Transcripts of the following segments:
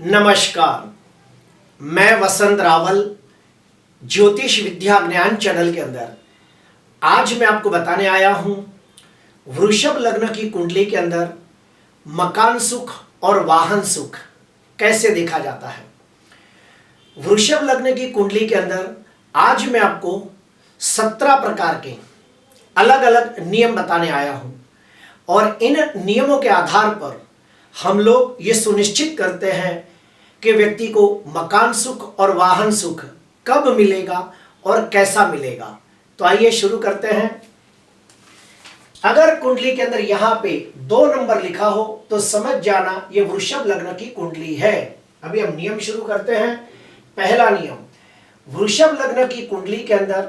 नमस्कार, मैं वसंत रावल ज्योतिष विद्या ज्ञान चैनल के अंदर आज मैं आपको बताने आया हूं वृषभ लग्न की कुंडली के अंदर मकान सुख और वाहन सुख कैसे देखा जाता है। वृषभ लग्न की कुंडली के अंदर आज मैं आपको 17 प्रकार के अलग अलग नियम बताने आया हूं और इन नियमों के आधार पर हम लोग ये सुनिश्चित करते हैं कि व्यक्ति को मकान सुख और वाहन सुख कब मिलेगा और कैसा मिलेगा। तो आइए शुरू करते हैं। अगर कुंडली के अंदर यहां पे 2 नंबर लिखा हो तो समझ जाना ये वृषभ लग्न की कुंडली है। अभी हम नियम शुरू करते हैं। पहला नियम, वृषभ लग्न की कुंडली के अंदर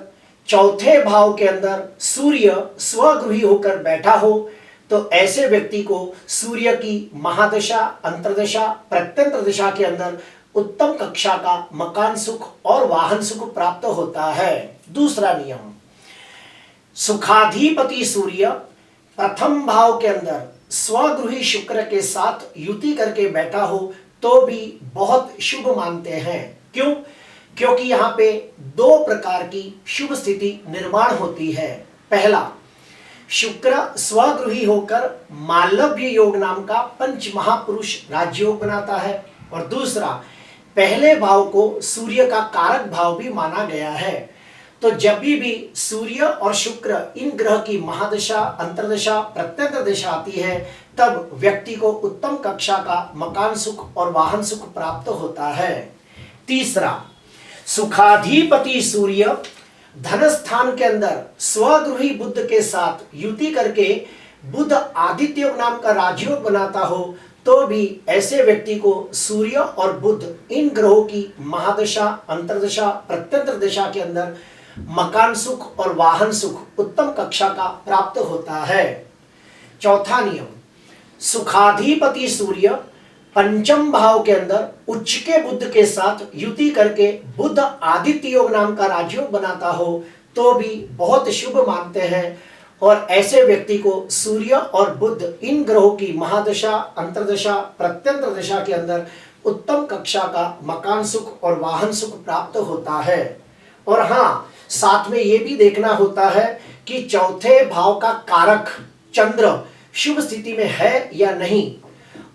चौथे भाव के अंदर सूर्य स्वगृही होकर बैठा हो तो ऐसे व्यक्ति को सूर्य की महादशा, अंतर्दशा, प्रत्यंतर दशा के अंदर उत्तम कक्षा का मकान सुख और वाहन सुख प्राप्त होता है। दूसरा नियम, सुखाधिपति सूर्य प्रथम भाव के अंदर स्वगृही शुक्र के साथ युति करके बैठा हो तो भी बहुत शुभ मानते हैं। क्यों? क्योंकि यहां पे 2 प्रकार की शुभ स्थिति निर्माण होती है। पहला, शुक्र स्वगृही होकर मालव्य योग नाम का पंच महापुरुष राजयोग बनाता है और दूसरा, पहले भाव को सूर्य का कारक भाव भी माना गया है। तो जब भी सूर्य और शुक्र इन ग्रह की महादशा, अंतर्दशा, प्रत्यंतर दशा आती है तब व्यक्ति को उत्तम कक्षा का मकान सुख और वाहन सुख प्राप्त होता है। तीसरा, सुखाधिपति सूर्य धन स्थान के अंदर स्वगृही बुध के साथ युति करके बुध आदित्य योग नाम का राजयोग बनाता हो तो भी ऐसे व्यक्ति को सूर्य और बुध इन ग्रहों की महादशा, अंतर्दशा, प्रत्यंतर दशा के अंदर मकान सुख और वाहन सुख उत्तम कक्षा का प्राप्त होता है। चौथा नियम, सुखाधिपति सूर्य पंचम भाव के अंदर उच्च के बुध के साथ युति करके बुध आदित्य योग नाम का राजयोग बनाता हो तो भी बहुत शुभ मानते हैं और ऐसे व्यक्ति को सूर्य और बुध इन ग्रहों की महादशा, अंतर्दशा, प्रत्यंतर दशा के अंदर उत्तम कक्षा का मकान सुख और वाहन सुख प्राप्त होता है। और हाँ, साथ में ये भी देखना होता है कि चौथे भाव का कारक चंद्र शुभ स्थिति में है या नहीं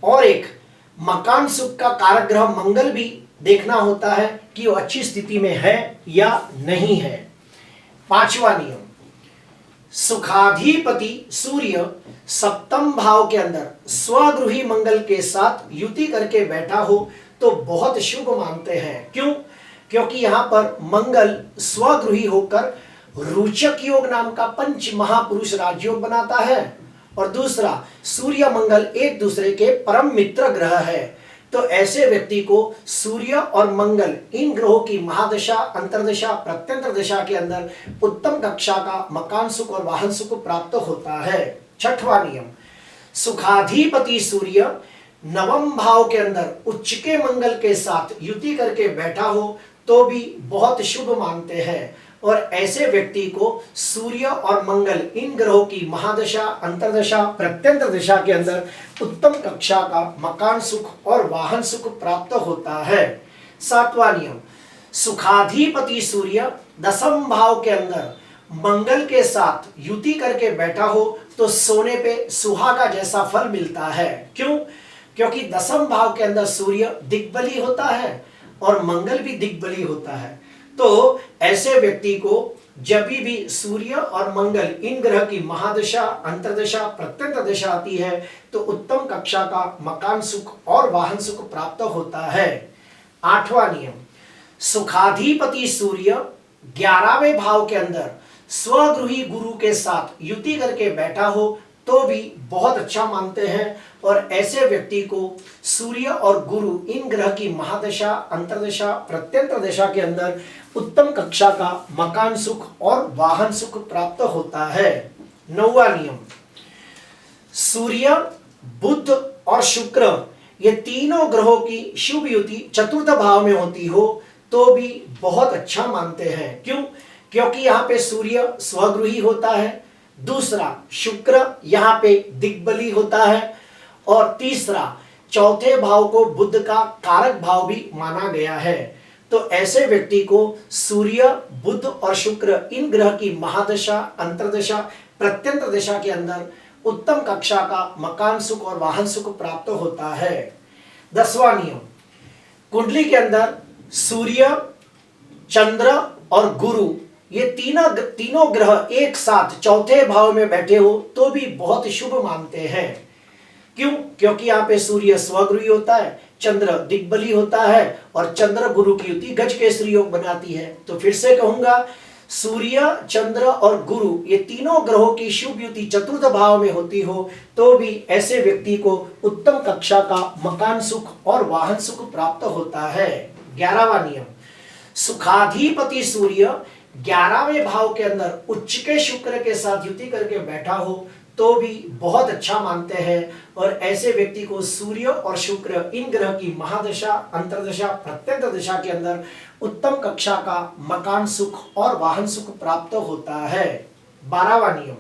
और एक मकान सुख का कारक ग्रह मंगल भी देखना होता है कि वो अच्छी स्थिति में है या नहीं है। पांचवा नियम, सुखाधिपति सूर्य सप्तम भाव के अंदर स्वगृही मंगल के साथ युति करके बैठा हो तो बहुत शुभ मानते हैं। क्यों? क्योंकि यहां पर मंगल स्वगृही होकर रोचक योग नाम का पंच महापुरुष राजयोग बनाता है और दूसरा, सूर्य मंगल एक दूसरे के परम मित्र ग्रह है। तो ऐसे व्यक्ति को सूर्य और मंगल इन ग्रहों की महादशा, अंतर्दशा, प्रत्यंतर दशा के अंदर उत्तम कक्षा का मकान सुख और वाहन सुख प्राप्त होता है। छठवां नियम, सुखाधिपति सूर्य नवम भाव के अंदर उच्च के मंगल के साथ युति करके बैठा हो तो भी बहुत शुभ मानते हैं और ऐसे व्यक्ति को सूर्य और मंगल इन ग्रहों की महादशा, अंतर्दशा, प्रत्यंतर दशा के अंदर उत्तम कक्षा का मकान सुख और वाहन सुख प्राप्त होता है। सातवां नियम, सुखाधिपति सूर्य दसम भाव के अंदर मंगल के साथ युति करके बैठा हो तो सोने पे सुहागा जैसा फल मिलता है। क्यों? क्योंकि दसम भाव के अंदर सूर्य दिग्बली होता है और मंगल भी दिग्बली होता है। तो ऐसे व्यक्ति को जब भी सूर्य और मंगल इन ग्रह की महादशा, अंतर्दशा, प्रत्यंतर दशा आती है तो उत्तम कक्षा का मकान सुख और वाहन सुख प्राप्त होता है। आठवां नियम, सुखाधिपति सूर्य 11वें भाव के अंदर स्वगृही गुरु के साथ युति करके बैठा हो तो भी बहुत अच्छा मानते हैं और ऐसे व्यक्ति को सूर्य और गुरु इन ग्रह की महादशा, अंतर्दशा, प्रत्यंतर दशा के अंदर उत्तम कक्षा का मकान सुख और वाहन सुख प्राप्त होता है। 9वां नियम, सूर्य, बुध और शुक्र ये तीनों ग्रहों की शुभ युति चतुर्थ भाव में होती हो तो भी बहुत अच्छा मानते हैं। क्यों? क्योंकि यहाँ पे सूर्य स्वगृही होता है, दूसरा शुक्र यहाँ पे दिग्बली होता है और तीसरा चौथे भाव को बुध का कारक भाव भी माना गया है। तो ऐसे व्यक्ति को सूर्य, बुध और शुक्र इन ग्रह की महादशा, अंतर्दशा, प्रत्यंतर दशा के अंदर उत्तम कक्षा का मकान सुख और वाहन सुख प्राप्त होता है। 10वां नियम, कुंडली के अंदर सूर्य, चंद्र और गुरु ये तीनों ग्रह एक साथ चौथे भाव में बैठे हो तो भी बहुत शुभ मानते हैं। क्यों? क्योंकि यहाँ पे सूर्य स्वगृही होता है, चंद्र दिग्बली होता है और चंद्र गुरु की युति गज केसरी योग बनाती है। तो फिर से कहूंगा, सूर्य, चंद्र और गुरु ये तीनों ग्रहों की शुभ युति चतुर्थ भाव में होती हो तो भी ऐसे व्यक्ति को उत्तम कक्षा का मकान सुख और वाहन सुख प्राप्त होता है। 11वां नियम, सुखाधिपति सूर्य 11वें भाव के अंदर उच्च के शुक्र के साथ युति करके बैठा हो तो भी बहुत अच्छा मानते हैं और ऐसे व्यक्ति को सूर्य और शुक्र इन ग्रह की महादशा, अंतर्दशा, प्रत्यंतर दशा के अंदर उत्तम कक्षा का मकान सुख और वाहन सुख प्राप्त होता है। 12वां नियम,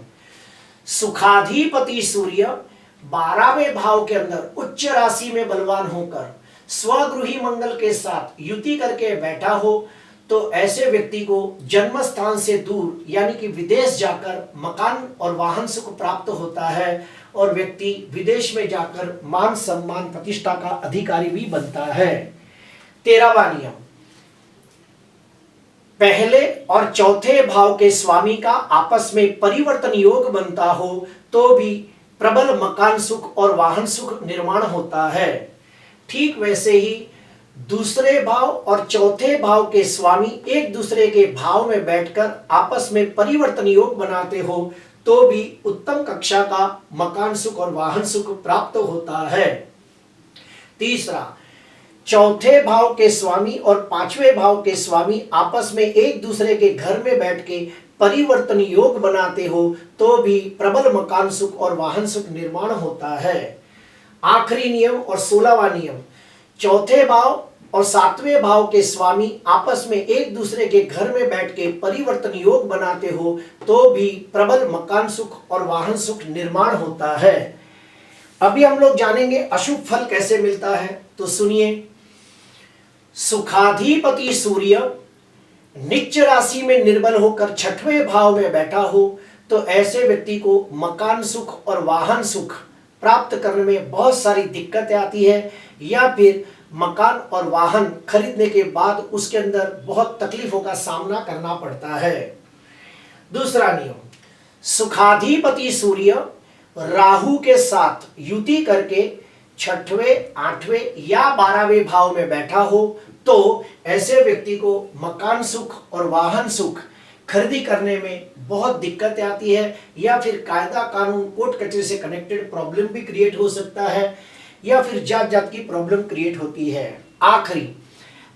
सुखाधिपति सूर्य 12वें भाव के अंदर उच्च राशि में बलवान होकर स्वगृही मंगल के साथ युति करके बैठा हो तो ऐसे व्यक्ति को जन्म स्थान से दूर यानी कि विदेश जाकर मकान और वाहन सुख प्राप्त होता है और व्यक्ति विदेश में जाकर मान सम्मान प्रतिष्ठा का अधिकारी भी बनता है। 13वां नियम, पहले और चौथे भाव के स्वामी का आपस में परिवर्तन योग बनता हो तो भी प्रबल मकान सुख और वाहन सुख निर्माण होता है। ठीक वैसे ही दूसरे भाव और चौथे भाव के स्वामी एक दूसरे के भाव में बैठकर आपस में परिवर्तन योग बनाते हो तो भी उत्तम कक्षा का मकान सुख और वाहन सुख प्राप्त होता है। तीसरा, चौथे भाव के स्वामी और पांचवें भाव के स्वामी आपस में एक दूसरे के घर में बैठ के परिवर्तन योग बनाते हो तो भी प्रबल मकान सुख और वाहन सुख निर्माण होता है। आखिरी नियम और 16वां नियम, चौथे भाव और 7वें भाव के स्वामी आपस में एक दूसरे के घर में बैठ के परिवर्तन योग बनाते हो तो भी प्रबल मकान सुख और वाहन सुख निर्माण होता है। अभी हम लोग जानेंगे अशुभ फल कैसे मिलता है, तो सुनिए। सुखाधिपति सूर्य नीच राशि में निर्बल होकर 6वें भाव में बैठा हो तो ऐसे व्यक्ति को मकान सुख और वाहन सुख प्राप्त करने में बहुत सारी दिक्कतें आती है या फिर मकान और वाहन खरीदने के बाद उसके अंदर बहुत तकलीफों का सामना करना पड़ता है। दूसरा नियम, सुखाधिपति सूर्य राहु के साथ युति करके 6वें, 8वें या 12वें भाव में बैठा हो तो ऐसे व्यक्ति को मकान सुख और वाहन सुख खरीदी करने में बहुत दिक्कतें आती है या फिर कायदा कानून कोर्ट कचहरी से कनेक्टेड प्रॉब्लम भी क्रिएट हो सकता है या फिर जात जात की प्रॉब्लम क्रिएट होती है। आखिरी,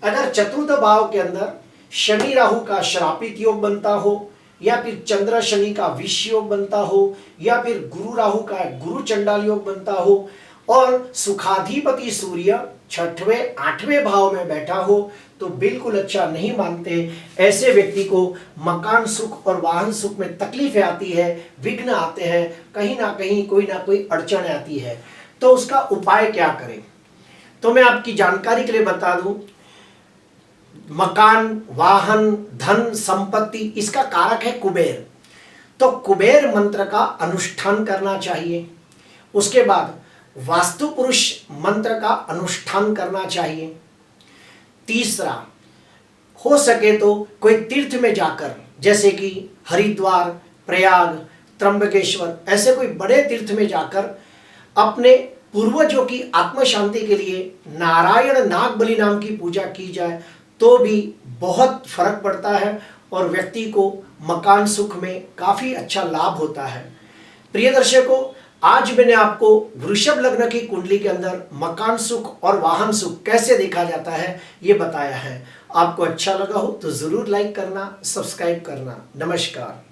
अगर चतुर्थ भाव के अंदर शनि राहु का श्रापित योग बनता हो या फिर चंद्र शनि का विष योग बनता हो या फिर गुरु राहु का गुरु चंडाल योग बनता हो और सुखाधिपति सूर्य 6वें, 8वें भाव में बैठा हो तो बिल्कुल अच्छा नहीं मानते। ऐसे व्यक्ति को मकान सुख और वाहन सुख में तकलीफें आती है, विघ्न आते हैं, कहीं ना कहीं कोई ना कोई अड़चन आती है। तो उसका उपाय क्या करें, तो मैं आपकी जानकारी के लिए बता दूं, मकान, वाहन, धन, संपत्ति इसका कारक है कुबेर। तो कुबेर मंत्र का अनुष्ठान करना चाहिए। उसके बाद वास्तु पुरुष मंत्र का अनुष्ठान करना चाहिए। तीसरा, हो सके तो कोई तीर्थ में जाकर जैसे कि हरिद्वार, प्रयाग, त्र्यंबकेश्वर ऐसे कोई बड़े तीर्थ में जाकर अपने पूर्वजों की आत्म शांति के लिए नारायण नागबली नाम की पूजा की जाए तो भी बहुत फर्क पड़ता है और व्यक्ति को मकान सुख में काफी अच्छा लाभ होता है। प्रिय दर्शकों, आज मैंने आपको वृषभ लग्न की कुंडली के अंदर मकान सुख और वाहन सुख कैसे देखा जाता है ये बताया है। आपको अच्छा लगा हो तो जरूर लाइक करना, सब्सक्राइब करना। नमस्कार।